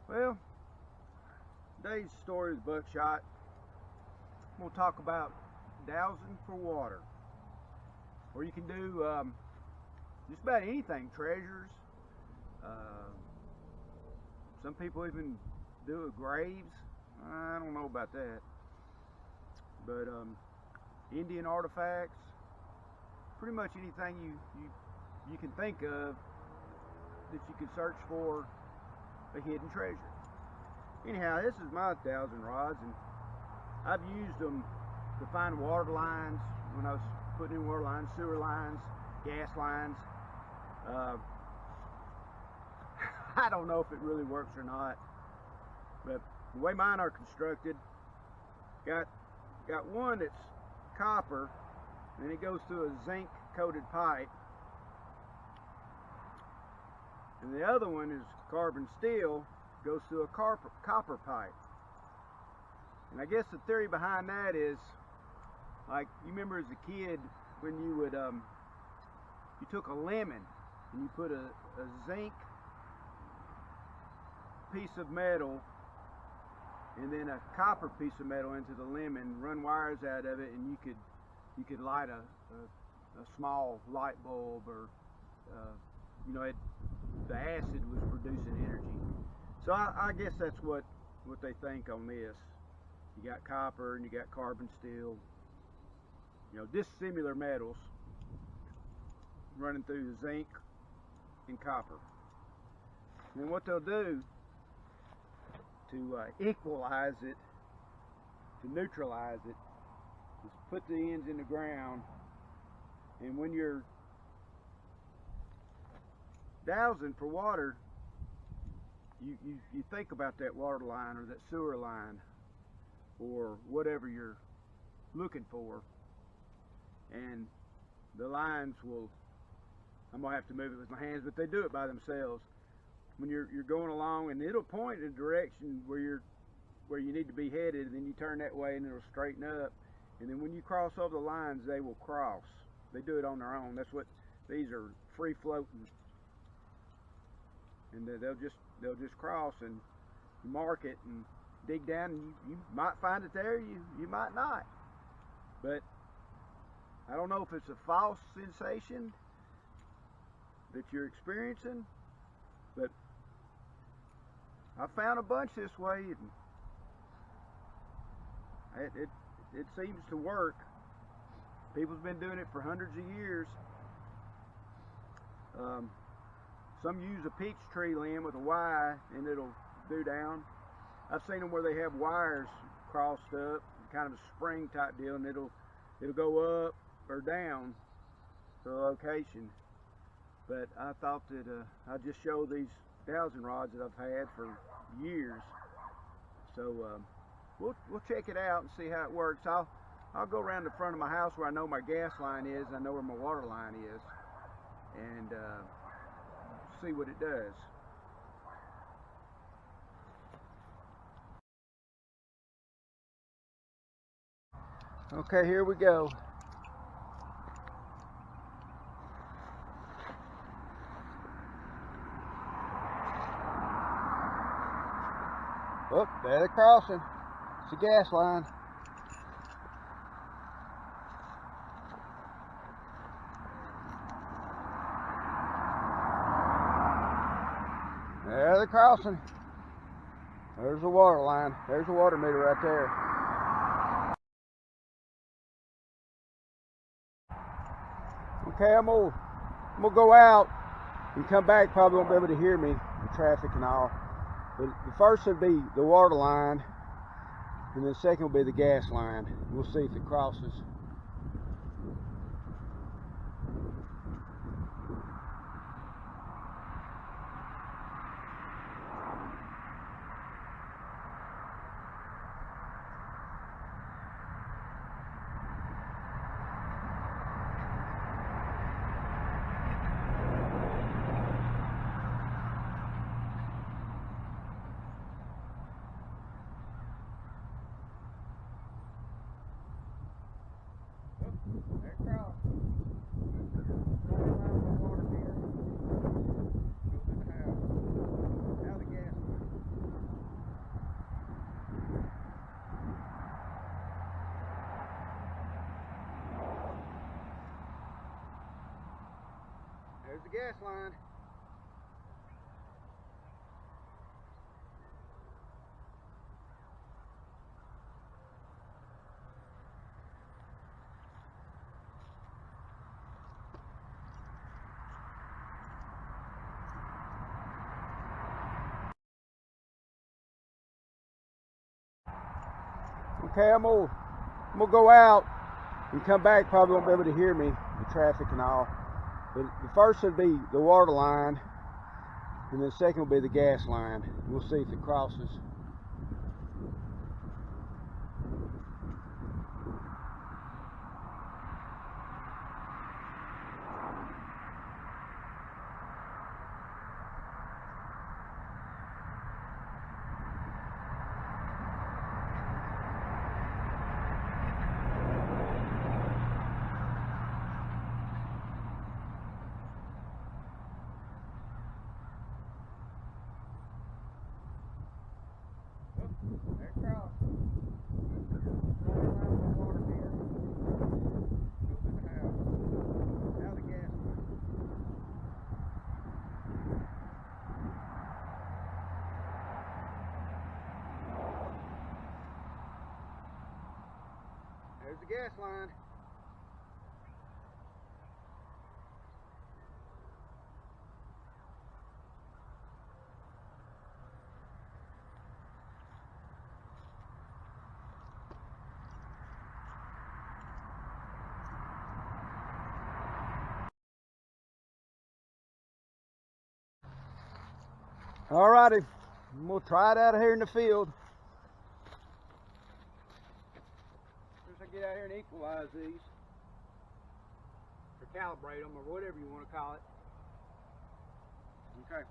Well, today's story is Buckshot. I'm going to talk about dowsing for water, or you can do just about anything. Treasures. Uh, some people even do it graves. I don't know about that, but Indian artifacts. Pretty much anything you can think of that you can search for a hidden treasure. Anyhow, this is my dowsing rods, and I've used them to find water lines when I was putting in water lines, sewer lines, gas lines. I don't know if it really works or not, but the way mine are constructed, got one that's copper, and it goes through a zinc coated pipe, and the other one is carbon steel, goes through a copper pipe. And I guess the theory behind that is, like, you remember as a kid when you would you took a lemon and you put a zinc piece of metal and then a copper piece of metal into the lemon, run wires out of it, and you could light a small light bulb, or the acid was producing energy. So I guess that's what they think on this. You got copper and you got carbon steel, dissimilar metals running through the zinc and copper. And what they'll do to equalize it, to neutralize it, is put the ends in the ground, and when you're dowsing for water, you think about that water line or that sewer line or whatever you're looking for, and the lines will, I'm gonna have to move it with my hands, but they do it by themselves. When you're going along, and it'll point in a direction where you need to be headed, and then you turn that way and it'll straighten up, and then when you cross over the lines, they will cross. They do it on their own. That's what these are, free floating, and they'll just cross and mark it and dig down, and you might find it there, you might not. But I don't know if it's a false sensation that you're experiencing, but I found a bunch this way, and it seems to work. People's been doing it for hundreds of years. Some use a peach tree limb with a Y, and it'll do down. I've seen them where they have wires crossed up, kind of a spring type deal, and it'll go up or down to a location. But I thought that I'd just show these dowsing rods that I've had for years. So we'll check it out and see how it works. I'll go around the front of my house where I know my gas line is, I know where my water line is, and see what it does. Okay, here we go. Oh, there they're crossing. It's a gas line. There they're crossing. There's the water line. There's the water meter right there. Okay, I'm gonna go out and come back. Probably won't be able to hear me, the traffic and all. But the first would be the water line, and the second will be the gas line. We'll see if it crosses. There's the gas line. Okay, I'm gonna go out and come back. Probably won't be able to hear me, the traffic and all. But the first would be the water line, and the second will be the gas line. We'll see if it crosses. There it crossed. Water meter. Goes in the house. Now the gas line. There's the gas line. Alrighty, we'll try it out here in the field. First I get out here and equalize these, or calibrate them, or whatever you want to call it. Okay.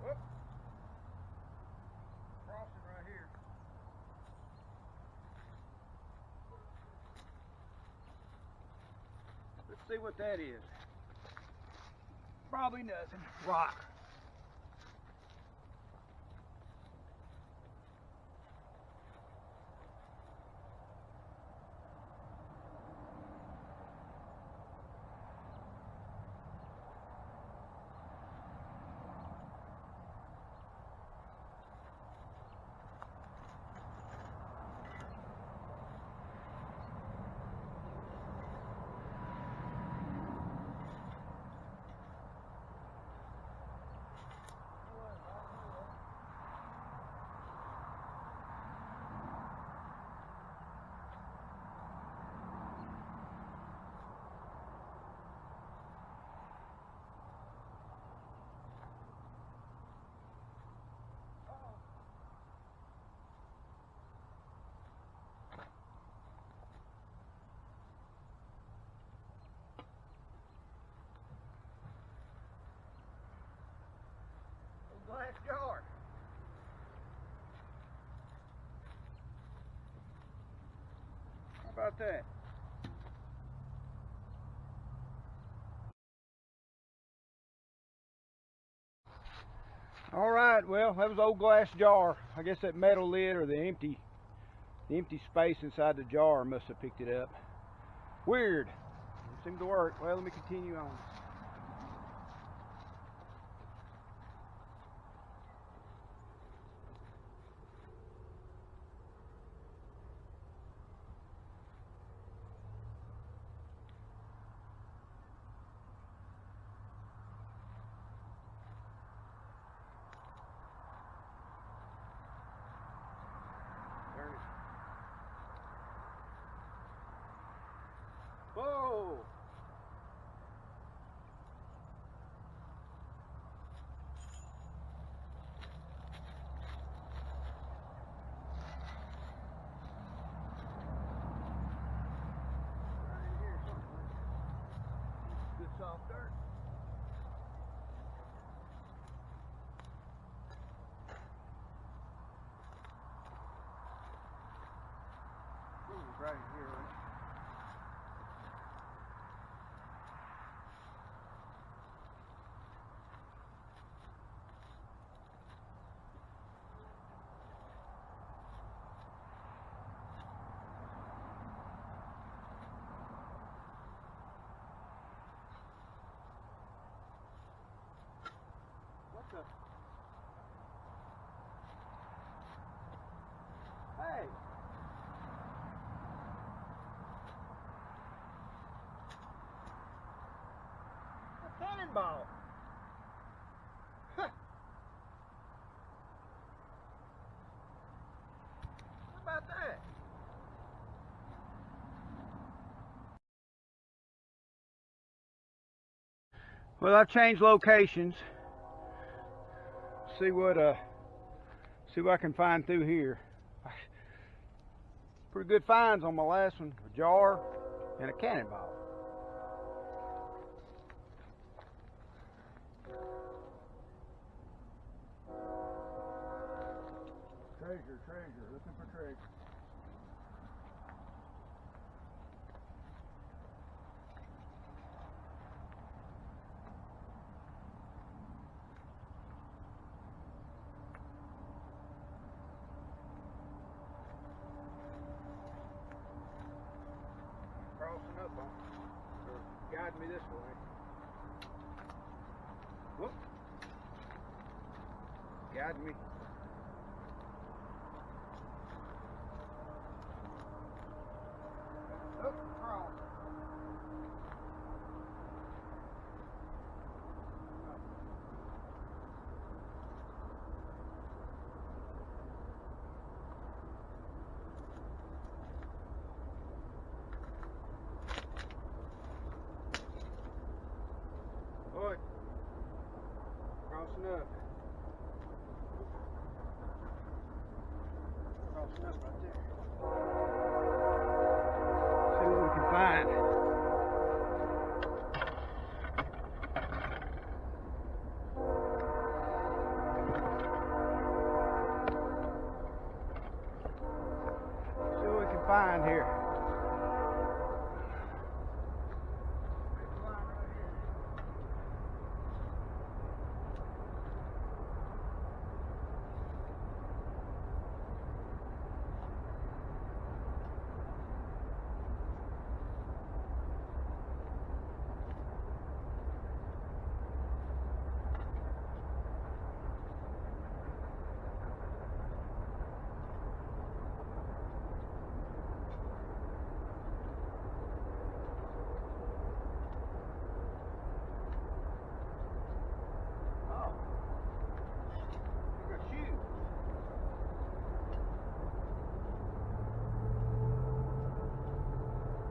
Whoop. Crossing right here. Let's see what that is. Probably nothing. Rock. Glass jar. How about that? All right, well, that was an old glass jar. I guess that metal lid or the empty space inside the jar must have picked it up. Weird. It seemed to work. Well, let me continue on. Whoa! Right in here somewhere. Good soft dirt. cannonball. Huh. How about that? Well, I've changed locations. See what I can find through here. Pretty good finds on my last one. A jar and a cannonball. Treasure, looking for treasure. Crossing up on, or guiding me this way. Whoop. Guiding me. Up across. Boy, crossing up. Crossing up right there. See what we can find. See what we can find here.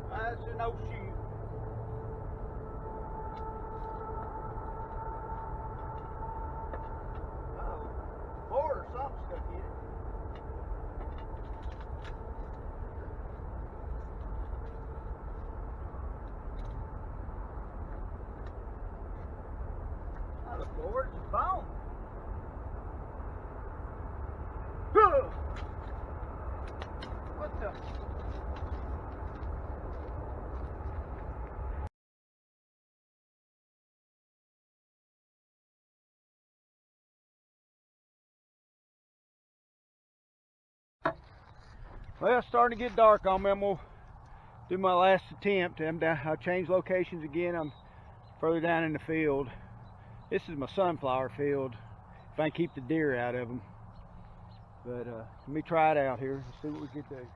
That's no shoe. Uh-oh. Board or something stuck in it. Not a board, it's a bone. What the? Well, it's starting to get dark on me. I'm going to do my last attempt. I'll change locations again. I'm further down in the field. This is my sunflower field, if I can keep the deer out of them. But let me try it out here and see what we can do.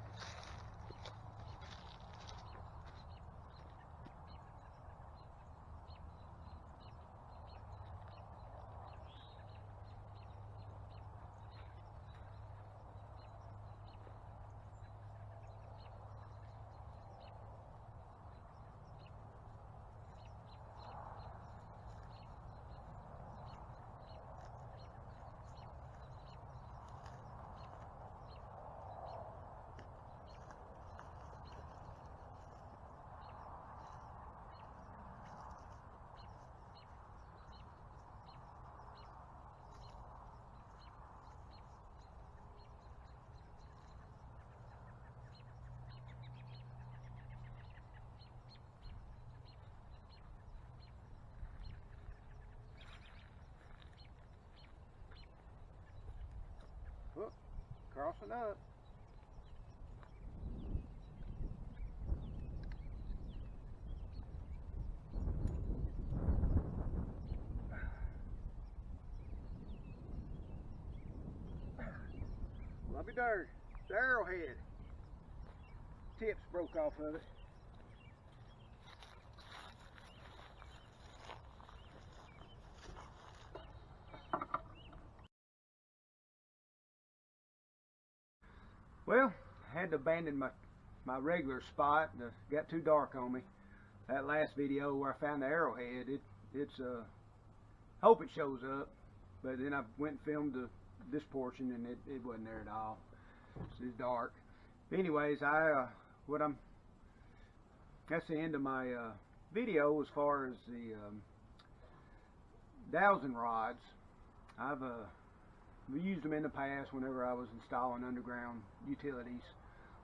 Whoop, crossing up. I'll be darned. The arrowhead. Tips broke off of it. Well, I had to abandon my regular spot. It got too dark on me. That last video where I found the arrowhead, it's hope it shows up. But then I went and filmed this portion, and it wasn't there at all. It's dark. Anyways, that's the end of my video as far as the dowsing rods. I've used them in the past whenever I was installing underground utilities,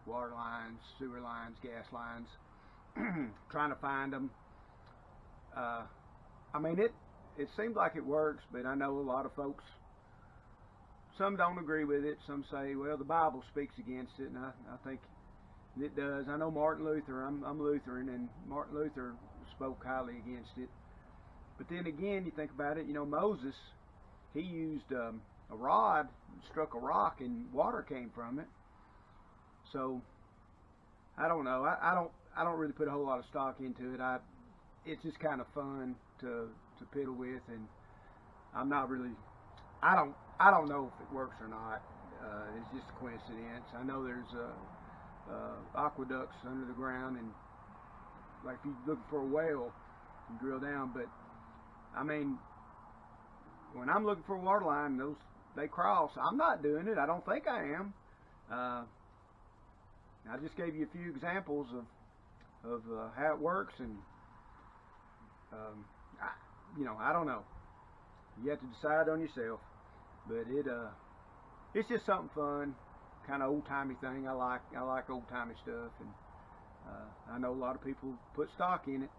water lines, sewer lines, gas lines, trying to find them. I mean, it seems like it works, but I know a lot of folks, some don't agree with it. Some say, well, the Bible speaks against it, and I think it does. I know Martin Luther, I'm Lutheran, and Martin Luther spoke highly against it. But then again, you think about it, you know, Moses, he used a rod, struck a rock, and water came from it. So I don't know. I don't really put a whole lot of stock into it. It's just kind of fun to piddle with, and I'm not really. I don't know if it works or not. It's just a coincidence. I know there's aqueducts under the ground, and like if you're looking for a whale, you drill down. But I mean, when I'm looking for a water line, they cross. I'm not doing it. I don't think I am. I just gave you a few examples of how it works, and I don't know. You have to decide on yourself. But it's just something fun, kind of old-timey thing. I like old-timey stuff, and I know a lot of people put stock in it.